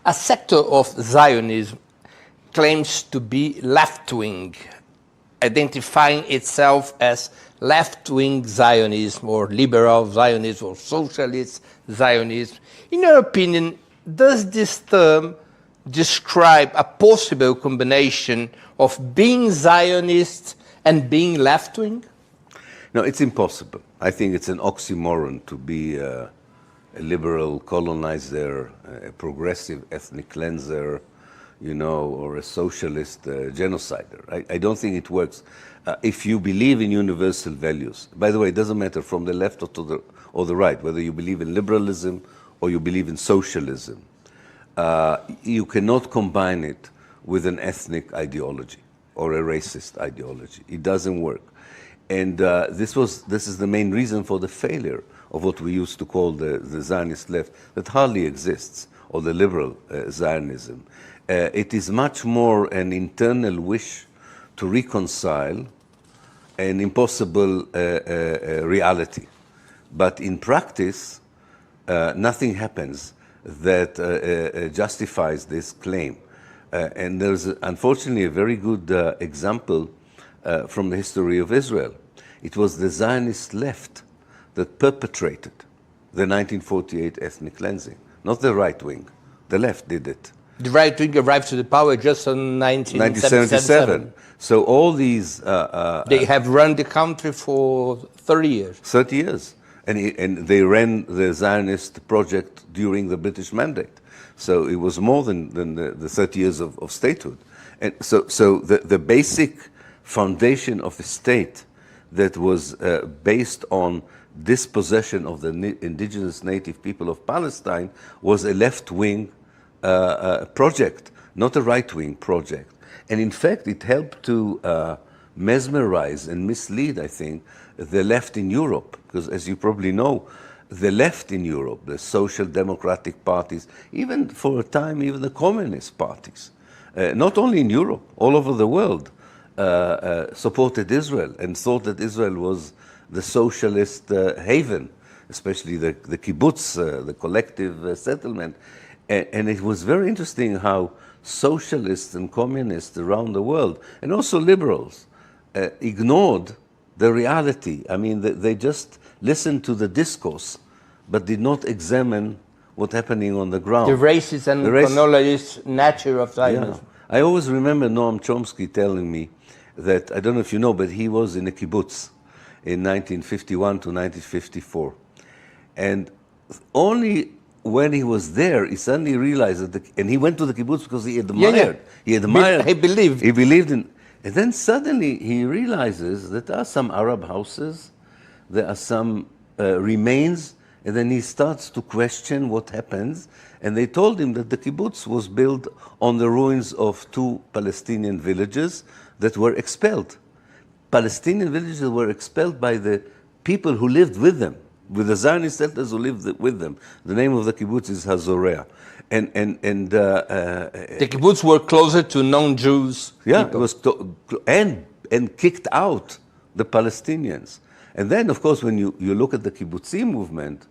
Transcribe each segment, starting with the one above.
A sector of Zionism claims to be left-wing, identifying itself as left-wing Zionism or liberal Zionism or socialist Zionism. In your opinion, does this term describe a possible combination of being Zionist and being left-wing? No, it's impossible. I think it's an oxymoron to be a liberal colonizer, a progressive ethnic cleanser, you know, or a socialist genocider. I don't think it works. If you believe in universal values, by the way, it doesn't matter from the left or the right, whether you believe in liberalism or you believe in socialism, you cannot combine it with an ethnic ideology or a racist ideology. It doesn't work. And this is the main reason for the failure of what we used to call the Zionist left, that hardly exists, or the liberal Zionism. It is much more an internal wish to reconcile an impossible reality. But in practice, nothing happens that justifies this claim. And there's unfortunately a very good example from the history of Israel. It was the Zionist left that perpetrated the 1948 ethnic cleansing, not the right wing. The left did it. The right wing arrived to the power just in 1977. So all these... they have run the country for 30 years. 30 years. And they ran the Zionist project during the British Mandate. So it was more than the 30 years of statehood. And so the basic foundation of the state that was based on dispossession of the indigenous native people of Palestine was a left-wing project, not a right-wing project. And in fact, it helped to mesmerize and mislead, I think, the left in Europe. Because as you probably know, the left in Europe, the social democratic parties, even for a time, even the communist parties, not only in Europe, all over the world, supported Israel and thought that Israel was the socialist haven, especially the kibbutz, the collective settlement. And it was very interesting how socialists and communists around the world, and also liberals, ignored the reality. I mean, they just listened to the discourse, but did not examine what's happening on the ground. The racist and colonialist nature of Zionism. Yeah. I always remember Noam Chomsky telling me that, I don't know if you know, but he was in a kibbutz in 1951 to 1954. And only when he was there, he suddenly realized that, and he went to the kibbutz because he admired. He admired. He believed. He believed in. And then suddenly he realizes that there are some Arab houses, there are some remains, and then he starts to question what happens. And they told him that the kibbutz was built on the ruins of 2 Palestinian villages that were expelled. Palestinian villages were expelled by the people who lived with them, with the Zionist settlers who lived with them. The name of the kibbutz is Hazorea. And the kibbutz were closer to non-Jews. Yeah, people. It was and kicked out the Palestinians. And then, of course, when you look at the kibbutzim movement,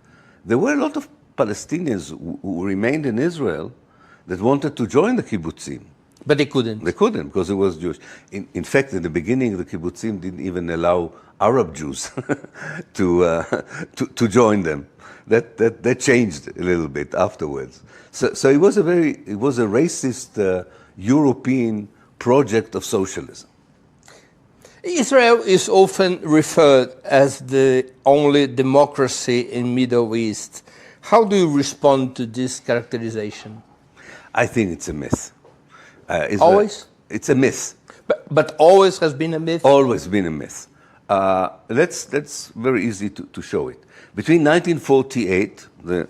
there were a lot of Palestinians who remained in Israel that wanted to join the kibbutzim. But they couldn't. They couldn't because it was Jewish. In fact, in the beginning, the kibbutzim didn't even allow Arab Jews to join them. That changed a little bit afterwards. So it was a racist European project of socialism. Israel is often referred as the only democracy in Middle East. How do you respond to this characterization? I think it's a myth. Always? It's a myth. But always has been a myth? Always been a myth. That's very easy to show it. Between 1948, the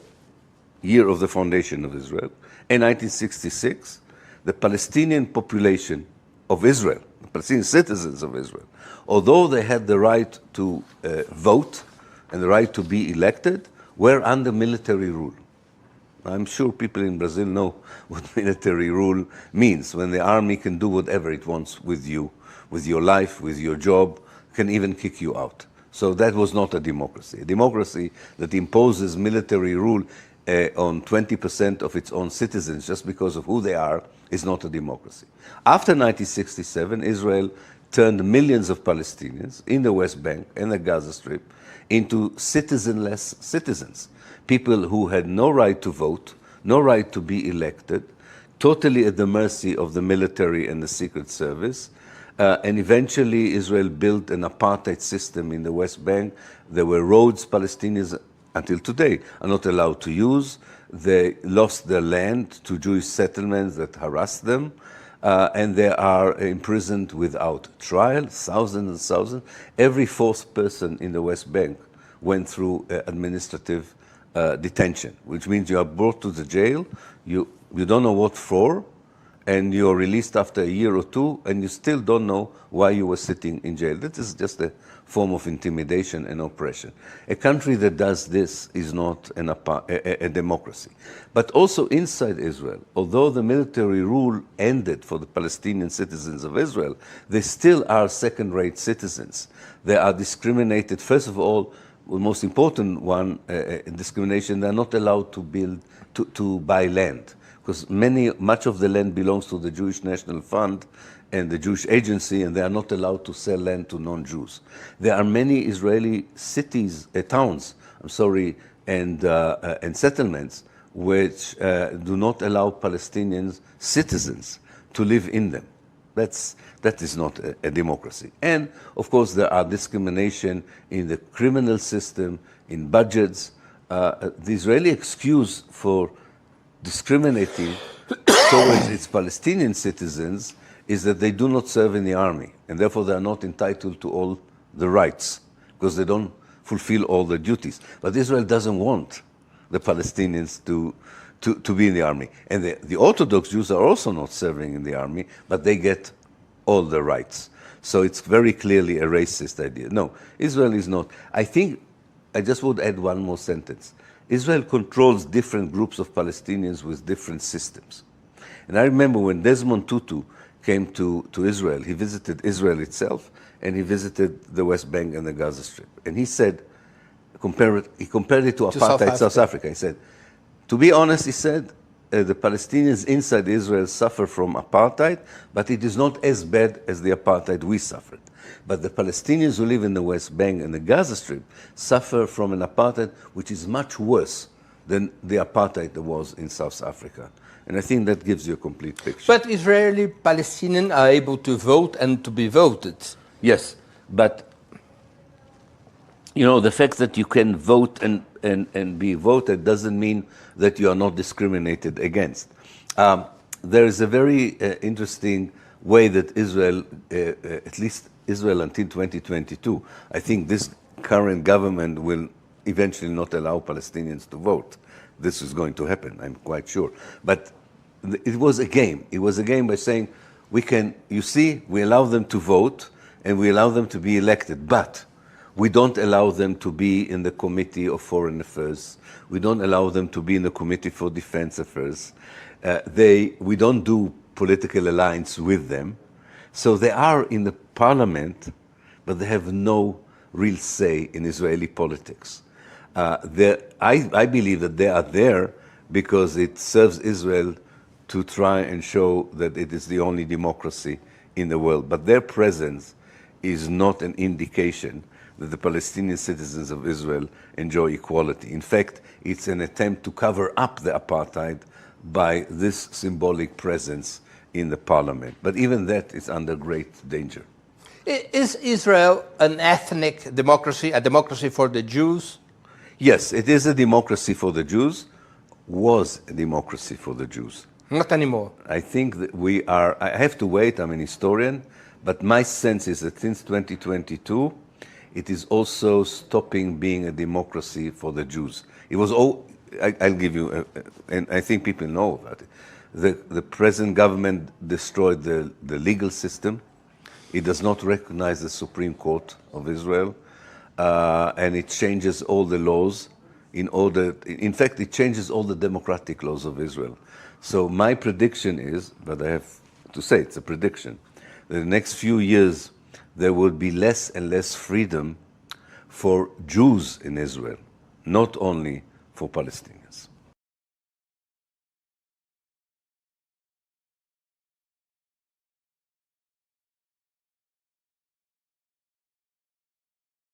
year of the foundation of Israel, and 1966, the Palestinian population of Israel, the Palestinian citizens of Israel, although they had the right to vote and the right to be elected, were under military rule. I'm sure people in Brazil know what military rule means, when the army can do whatever it wants with you, with your life, with your job, can even kick you out. So that was not a democracy. A democracy that imposes military rule on 20% of its own citizens just because of who they are is not a democracy. After 1967, Israel turned millions of Palestinians in the West Bank and the Gaza Strip into citizenless citizens, people who had no right to vote, no right to be elected, totally at the mercy of the military and the Secret Service. And eventually Israel built an apartheid system in the West Bank. There were roads Palestinians until today are not allowed to use. They lost their land to Jewish settlements that harassed them. And they are imprisoned without trial, thousands and thousands. Every fourth person in the West Bank went through administrative detention, which means you are brought to the jail, you don't know what for, and you're released after a year or two, and you still don't know why you were sitting in jail. That is just a form of intimidation and oppression. A country that does this is not a democracy. But also inside Israel, although the military rule ended for the Palestinian citizens of Israel, they still are second-rate citizens. They are discriminated, first of all, the most important one, discrimination, they're not allowed to buy land, because much of the land belongs to the Jewish National Fund and the Jewish Agency, and they are not allowed to sell land to non-Jews. There are many Israeli cities, towns, and settlements which do not allow Palestinians, citizens, to live in them. That is not a democracy. And of course there are discrimination in the criminal system, in budgets. The Israeli excuse for discriminating towards its Palestinian citizens is that they do not serve in the army, and therefore they are not entitled to all the rights, because they don't fulfill all the duties. But Israel doesn't want the Palestinians to be in the army. And the Orthodox Jews are also not serving in the army, but they get all the rights. So it's very clearly a racist idea. No, Israel is not. I think, I just would add one more sentence. Israel controls different groups of Palestinians with different systems. And I remember when Desmond Tutu came to Israel, he visited Israel itself, and he visited the West Bank and the Gaza Strip. And he said, he compared it to apartheid South Africa. He said, to be honest, he said, the Palestinians inside Israel suffer from apartheid, but it is not as bad as the apartheid we suffered. But the Palestinians who live in the West Bank and the Gaza Strip suffer from an apartheid which is much worse than the apartheid there was in South Africa. And I think that gives you a complete picture. But Israeli Palestinians are able to vote and to be voted. Yes, but you know, the fact that you can vote and be voted doesn't mean that you are not discriminated against. There is a very interesting way that Israel, at least Israel until 2022, I think this current government will eventually not allow Palestinians to vote. This is going to happen, I'm quite sure. But it was a game. It was a game by saying, you see, we allow them to vote and we allow them to be elected, but we don't allow them to be in the Committee of Foreign Affairs. We don't allow them to be in the Committee for Defense Affairs. We don't do political alliance with them. So they are in the parliament, but they have no real say in Israeli politics. I believe that they are there because it serves Israel to try and show that it is the only democracy in the world. But their presence is not an indication that the Palestinian citizens of Israel enjoy equality. In fact, it's an attempt to cover up the apartheid by this symbolic presence in the parliament. But even that is under great danger. Is Israel an ethnic democracy, a democracy for the Jews? Yes, it is a democracy for the Jews, was a democracy for the Jews. Not anymore. I think that I have to wait, I'm an historian, but my sense is that since 2022, it is also stopping being a democracy for the Jews. It was I'll give you, and I think people know about it. The present government destroyed the legal system. It does not recognize the Supreme Court of Israel, and it changes all the laws in fact, it changes all the democratic laws of Israel. So my prediction is, but I have to say it's a prediction, that in the next few years there will be less and less freedom for Jews in Israel, not only for Palestinians.